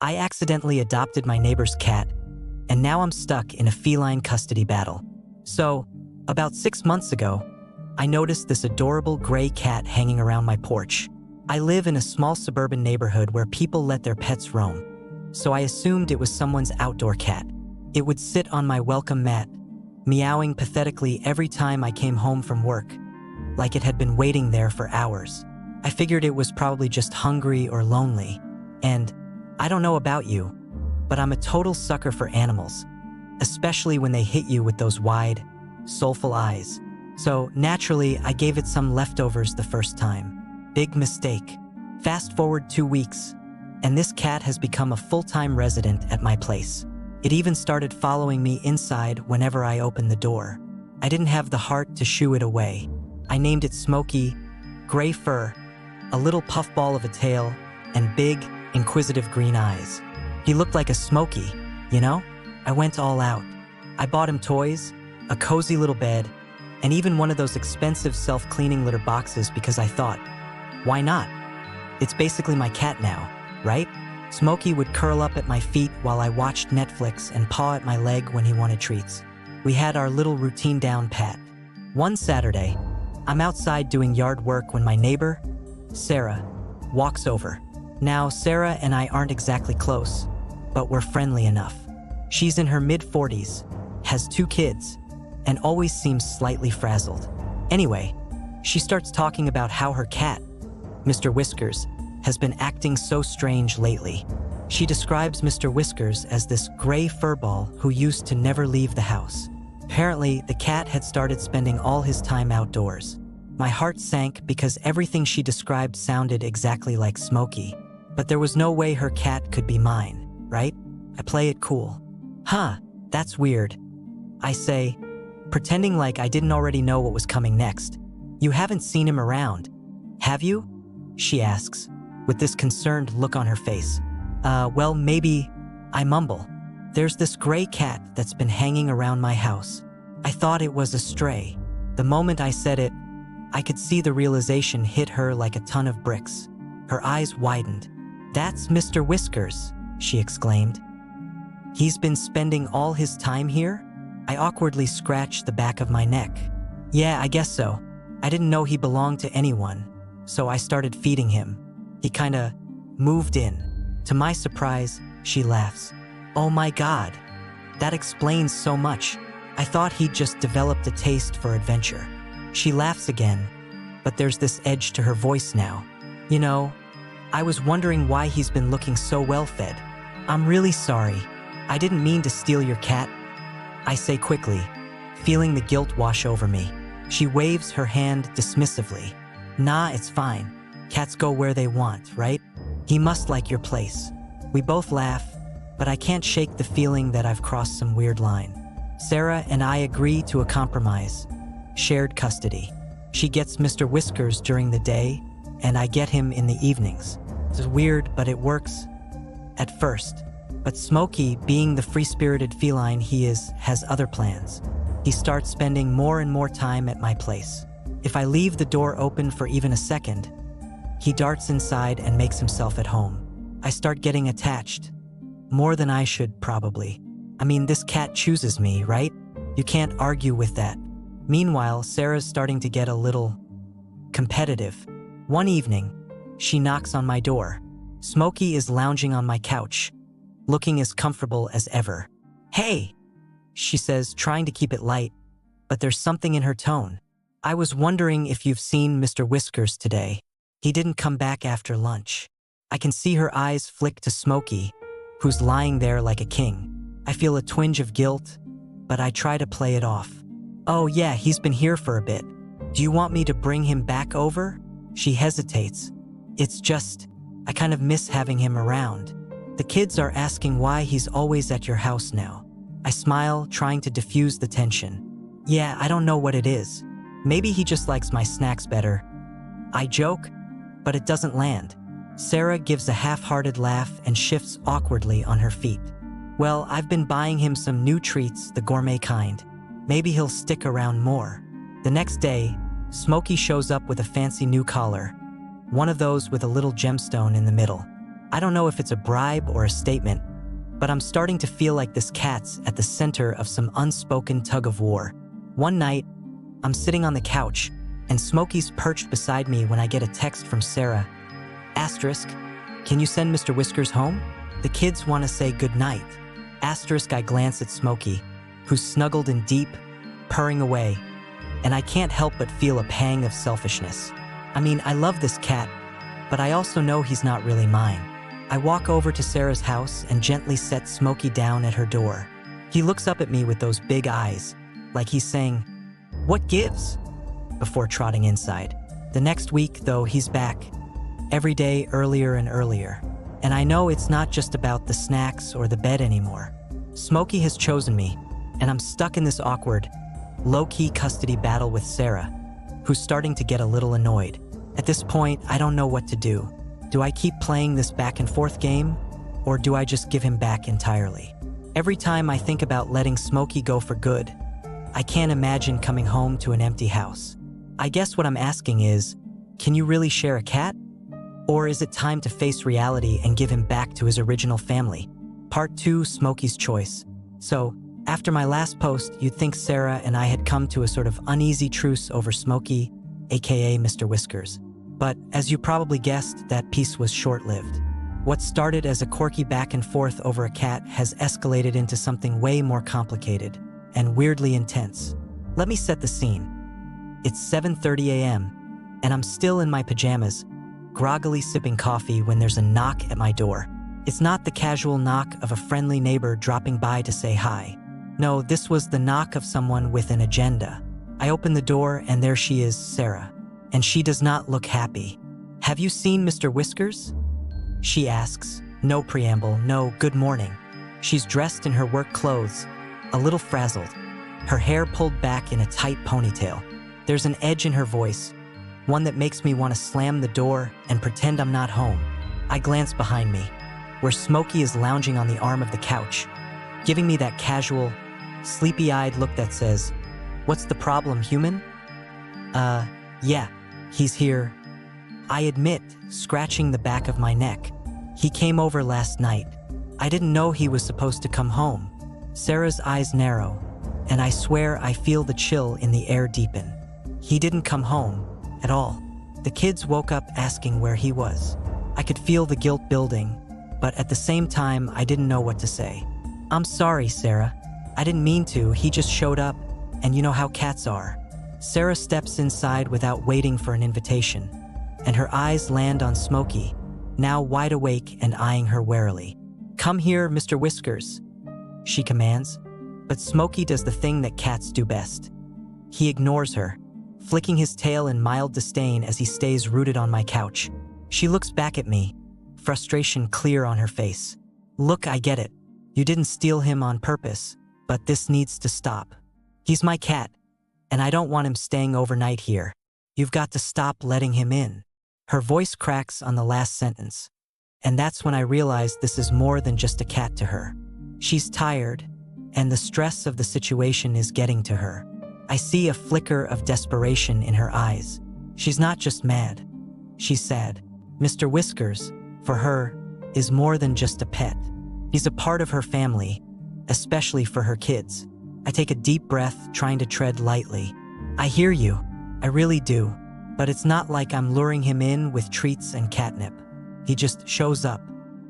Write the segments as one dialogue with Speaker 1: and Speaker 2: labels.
Speaker 1: I accidentally adopted my neighbor's cat, and now I'm stuck in a feline custody battle. So, about 6 months ago, I noticed this adorable gray cat hanging around my porch. I live in a small suburban neighborhood where people let their pets roam, so I assumed it was someone's outdoor cat. It would sit on my welcome mat, meowing pathetically every time I came home from work, like it had been waiting there for hours. I figured it was probably just hungry or lonely, and I don't know about you, but I'm a total sucker for animals, especially when they hit you with those wide, soulful eyes. So naturally, I gave it some leftovers the first time. Big mistake. Fast forward 2 weeks, and this cat has become a full-time resident at my place. It even started following me inside whenever I opened the door. I didn't have the heart to shoo it away. I named it Smokey, gray fur, a little puffball of a tail, and big, inquisitive green eyes. He looked like a Smokey, you know? I went all out. I bought him toys, a cozy little bed, and even one of those expensive self-cleaning litter boxes because I thought, why not? It's basically my cat now, right? Smokey would curl up at my feet while I watched Netflix and paw at my leg when he wanted treats. We had our little routine down pat. One Saturday, I'm outside doing yard work when my neighbor, Sarah, walks over. Now, Sarah and I aren't exactly close, but we're friendly enough. She's in her mid-40s, has 2 kids, and always seems slightly frazzled. Anyway, she starts talking about how her cat, Mr. Whiskers, has been acting so strange lately. She describes Mr. Whiskers as this gray furball who used to never leave the house. Apparently, the cat had started spending all his time outdoors. My heart sank because everything she described sounded exactly like Smokey. But there was no way her cat could be mine, right? I play it cool. Huh, that's weird, I say, pretending like I didn't already know what was coming next. You haven't seen him around, have you? She asks, with this concerned look on her face. Well, maybe, I mumble. There's this gray cat that's been hanging around my house. I thought it was a stray. The moment I said it, I could see the realization hit her like a ton of bricks. Her eyes widened. That's Mr. Whiskers, she exclaimed. He's been spending all his time here? I awkwardly scratched the back of my neck. Yeah, I guess so. I didn't know he belonged to anyone, so I started feeding him. He kinda moved in. To my surprise, she laughs. Oh my God, that explains so much. I thought he'd just developed a taste for adventure. She laughs again, but there's this edge to her voice now. You know, I was wondering why he's been looking so well-fed. I'm really sorry. I didn't mean to steal your cat, I say quickly, feeling the guilt wash over me. She waves her hand dismissively. Nah, it's fine. Cats go where they want, right? He must like your place. We both laugh, but I can't shake the feeling that I've crossed some weird line. Sarah and I agree to a compromise. Shared custody. She gets Mr. Whiskers during the day, and I get him in the evenings. It's weird, but it works. At first. But Smokey, being the free-spirited feline he is, has other plans. He starts spending more and more time at my place. If I leave the door open for even a second, he darts inside and makes himself at home. I start getting attached. More than I should, probably. I mean, this cat chooses me, right? You can't argue with that. Meanwhile, Sarah's starting to get a little competitive. One evening, she knocks on my door. Smokey is lounging on my couch, looking as comfortable as ever. Hey, she says, trying to keep it light, but there's something in her tone. I was wondering if you've seen Mr. Whiskers today. He didn't come back after lunch. I can see her eyes flick to Smokey, who's lying there like a king. I feel a twinge of guilt, but I try to play it off. Oh yeah, he's been here for a bit. Do you want me to bring him back over? She hesitates. It's just, I kind of miss having him around. The kids are asking why he's always at your house now. I smile, trying to diffuse the tension. Yeah, I don't know what it is. Maybe he just likes my snacks better. I joke, but it doesn't land. Sarah gives a half-hearted laugh and shifts awkwardly on her feet. Well, I've been buying him some new treats, the gourmet kind. Maybe he'll stick around more. The next day, Smokey shows up with a fancy new collar, one of those with a little gemstone in the middle. I don't know if it's a bribe or a statement, but I'm starting to feel like this cat's at the center of some unspoken tug of war. One night, I'm sitting on the couch, and Smokey's perched beside me when I get a text from Sarah. Asterisk, can you send Mr. Whiskers home? The kids want to say goodnight. Asterisk, I glance at Smokey, who's snuggled in deep, purring away, and I can't help but feel a pang of selfishness. I mean, I love this cat, but I also know he's not really mine. I walk over to Sarah's house and gently set Smokey down at her door. He looks up at me with those big eyes, like he's saying, "What gives?" before trotting inside. The next week, though, he's back, every day earlier and earlier. And I know it's not just about the snacks or the bed anymore. Smokey has chosen me, and I'm stuck in this awkward, low-key custody battle with Sarah, who's starting to get a little annoyed. At this point, I don't know what to do. Do I keep playing this back-and-forth game, or do I just give him back entirely? Every time I think about letting Smokey go for good, I can't imagine coming home to an empty house. I guess what I'm asking is, can you really share a cat? Or is it time to face reality and give him back to his original family? Part 2, Smokey's Choice. So, after my last post, you'd think Sarah and I had come to a sort of uneasy truce over Smokey, aka Mr. Whiskers. But, as you probably guessed, that peace was short-lived. What started as a quirky back and forth over a cat has escalated into something way more complicated and weirdly intense. Let me set the scene. It's 7:30 a.m., and I'm still in my pajamas, groggily sipping coffee when there's a knock at my door. It's not the casual knock of a friendly neighbor dropping by to say hi. No, this was the knock of someone with an agenda. I open the door and there she is, Sarah. And she does not look happy. "Have you seen Mr. Whiskers?" she asks. No preamble, no good morning. She's dressed in her work clothes, a little frazzled, her hair pulled back in a tight ponytail. There's an edge in her voice, one that makes me want to slam the door and pretend I'm not home. I glance behind me, where Smokey is lounging on the arm of the couch, giving me that casual, sleepy-eyed look that says, "What's the problem, human?" Yeah, he's here. I admit, scratching the back of my neck. He came over last night. I didn't know he was supposed to come home. Sarah's eyes narrow, and I swear I feel the chill in the air deepen. He didn't come home at all. The kids woke up asking where he was. I could feel the guilt building, but at the same time, I didn't know what to say. "I'm sorry, Sarah. I didn't mean to. He just showed up, and you know how cats are." Sarah steps inside without waiting for an invitation, and her eyes land on Smokey, now wide awake and eyeing her warily. "Come here, Mr. Whiskers," she commands, but Smokey does the thing that cats do best. He ignores her, flicking his tail in mild disdain as he stays rooted on my couch. She looks back at me, frustration clear on her face. "Look, I get it. You didn't steal him on purpose, but this needs to stop. He's my cat, and I don't want him staying overnight here. You've got to stop letting him in." Her voice cracks on the last sentence, and that's when I realize this is more than just a cat to her. She's tired, and the stress of the situation is getting to her. I see a flicker of desperation in her eyes. She's not just mad. She's sad. Mr. Whiskers, for her, is more than just a pet. He's a part of her family, especially for her kids. I take a deep breath, trying to tread lightly. I hear you. I really do. But it's not like I'm luring him in with treats and catnip. He just shows up.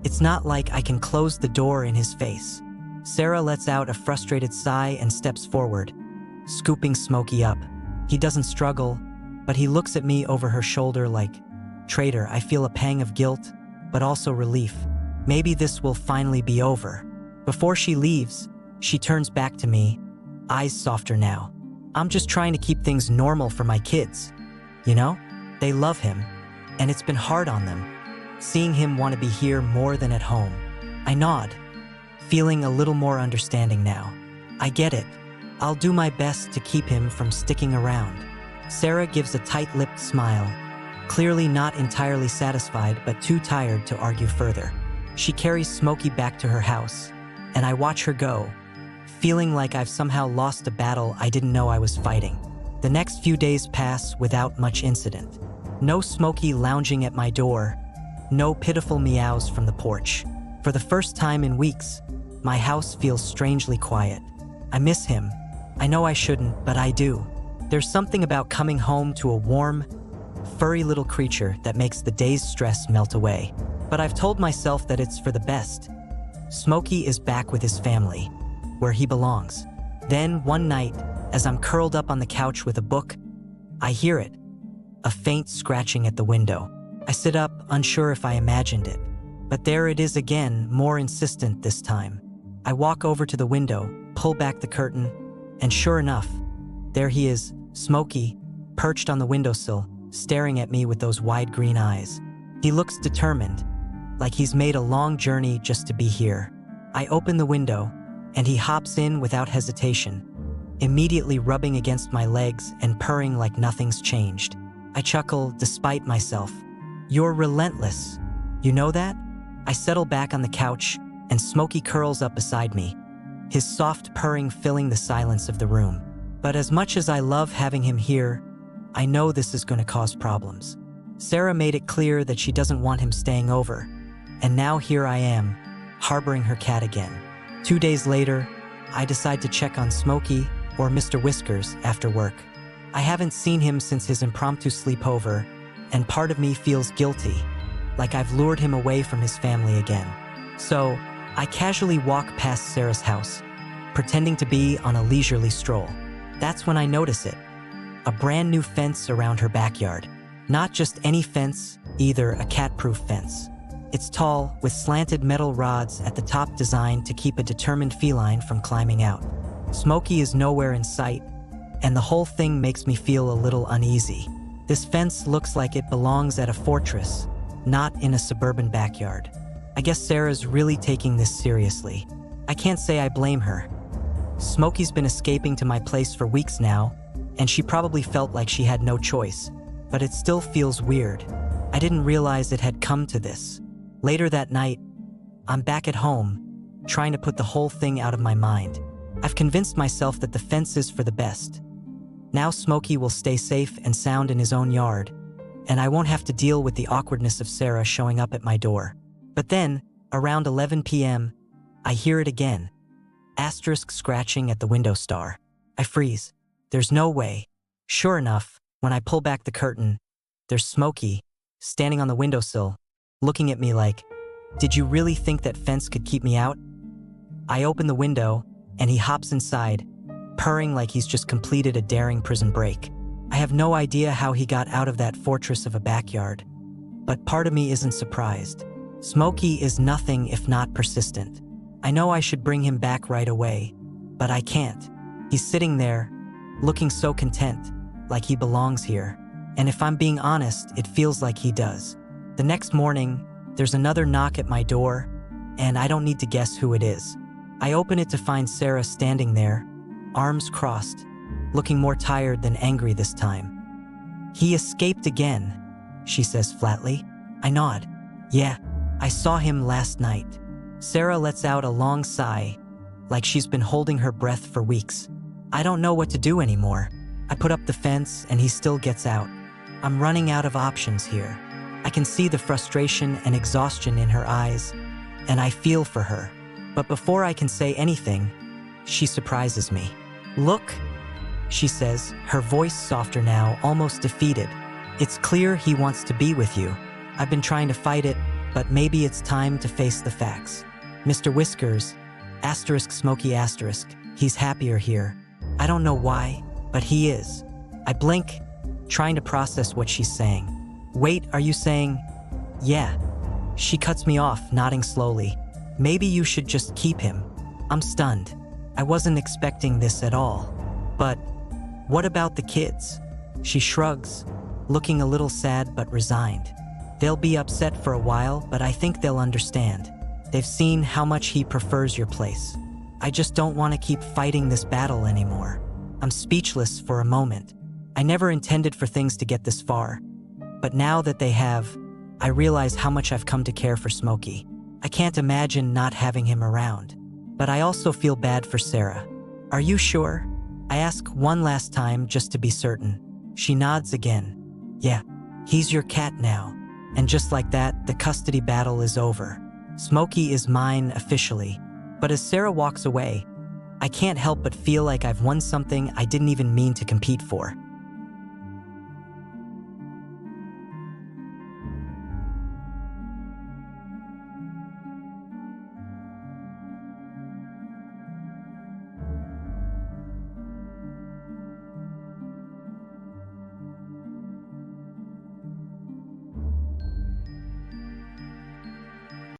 Speaker 1: It's not like I can close the door in his face. Sarah lets out a frustrated sigh and steps forward, scooping Smokey up. He doesn't struggle, but he looks at me over her shoulder like, "Traitor." I feel a pang of guilt, but also relief. Maybe this will finally be over. Before she leaves, she turns back to me, eyes softer now. "I'm just trying to keep things normal for my kids. You know? They love him, and it's been hard on them, seeing him want to be here more than at home." I nod, feeling a little more understanding now. "I get it. I'll do my best to keep him from sticking around." Sarah gives a tight-lipped smile, clearly not entirely satisfied but too tired to argue further. She carries Smokey back to her house, and I watch her go, feeling like I've somehow lost a battle I didn't know I was fighting. The next few days pass without much incident. No Smokey lounging at my door, No pitiful meows from the porch. For the first time in weeks, my house feels strangely quiet. I miss him. I know I shouldn't, but I do. There's something about coming home to a warm, furry little creature that makes the day's stress melt away. But I've told myself that it's for the best. Smokey is back with his family, where he belongs. Then, one night, as I'm curled up on the couch with a book, I hear it, a faint scratching at the window. I sit up, unsure if I imagined it. But there it is again, more insistent this time. I walk over to the window, pull back the curtain, and sure enough, there he is, Smokey, perched on the windowsill, staring at me with those wide green eyes. He looks determined, like he's made a long journey just to be here. I open the window, and he hops in without hesitation, immediately rubbing against my legs and purring like nothing's changed. I chuckle despite myself. You're relentless. You know that? I settle back on the couch, and Smokey curls up beside me, his soft purring filling the silence of the room. But as much as I love having him here, I know this is going to cause problems. Sarah made it clear that she doesn't want him staying over, and now here I am, harboring her cat again. 2 days later, I decide to check on Smokey, or Mr. Whiskers, after work. I haven't seen him since his impromptu sleepover, and part of me feels guilty, like I've lured him away from his family again. So, I casually walk past Sarah's house, pretending to be on a leisurely stroll. That's when I notice it. A brand new fence around her backyard. Not just any fence, either a cat-proof fence. It's tall, with slanted metal rods at the top designed to keep a determined feline from climbing out. Smokey is nowhere in sight, and the whole thing makes me feel a little uneasy. This fence looks like it belongs at a fortress, not in a suburban backyard. I guess Sarah's really taking this seriously. I can't say I blame her. Smokey's been escaping to my place for weeks now, and she probably felt like she had no choice. But it still feels weird. I didn't realize it had come to this. Later that night, I'm back at home, trying to put the whole thing out of my mind. I've convinced myself that the fence is for the best. Now Smokey will stay safe and sound in his own yard, and I won't have to deal with the awkwardness of Sarah showing up at my door. But then, around 11 p.m., I hear it again. Asterisk scratching at the window star. I freeze. There's no way. Sure enough, when I pull back the curtain, there's Smokey, standing on the windowsill, looking at me like, "Did you really think that fence could keep me out?" I open the window, and he hops inside, purring like he's just completed a daring prison break. I have no idea how he got out of that fortress of a backyard, but part of me isn't surprised. Smokey is nothing if not persistent. I know I should bring him back right away, but I can't. He's sitting there, looking so content, like he belongs here. And if I'm being honest, it feels like he does. The next morning, there's another knock at my door, and I don't need to guess who it is. I open it to find Sarah standing there, arms crossed, looking more tired than angry this time. "He escaped again," she says flatly. I nod. "Yeah, I saw him last night." Sarah lets out a long sigh, like she's been holding her breath for weeks. I don't know what to do anymore. I put up the fence and he still gets out. I'm running out of options here. I can see the frustration and exhaustion in her eyes, and I feel for her. But before I can say anything, she surprises me. "Look," she says, her voice softer now, almost defeated. "It's clear he wants to be with you. I've been trying to fight it, but maybe it's time to face the facts. Mr. Whiskers, asterisk Smokey asterisk, he's happier here. I don't know why, but he is." I blink, trying to process what she's saying. "Wait, are you saying?" "Yeah." She cuts me off, nodding slowly. "Maybe you should just keep him." I'm stunned. I wasn't expecting this at all. "But what about the kids?" She shrugs, looking a little sad but resigned. "They'll be upset for a while, but I think they'll understand. They've seen how much he prefers your place. I just don't want to keep fighting this battle anymore." I'm speechless for a moment. I never intended for things to get this far. But now that they have, I realize how much I've come to care for Smokey. I can't imagine not having him around. But I also feel bad for Sarah. "Are you sure?" I ask one last time just to be certain. She nods again. "Yeah, he's your cat now." And just like that, the custody battle is over. Smokey is mine officially. But as Sarah walks away, I can't help but feel like I've won something I didn't even mean to compete for.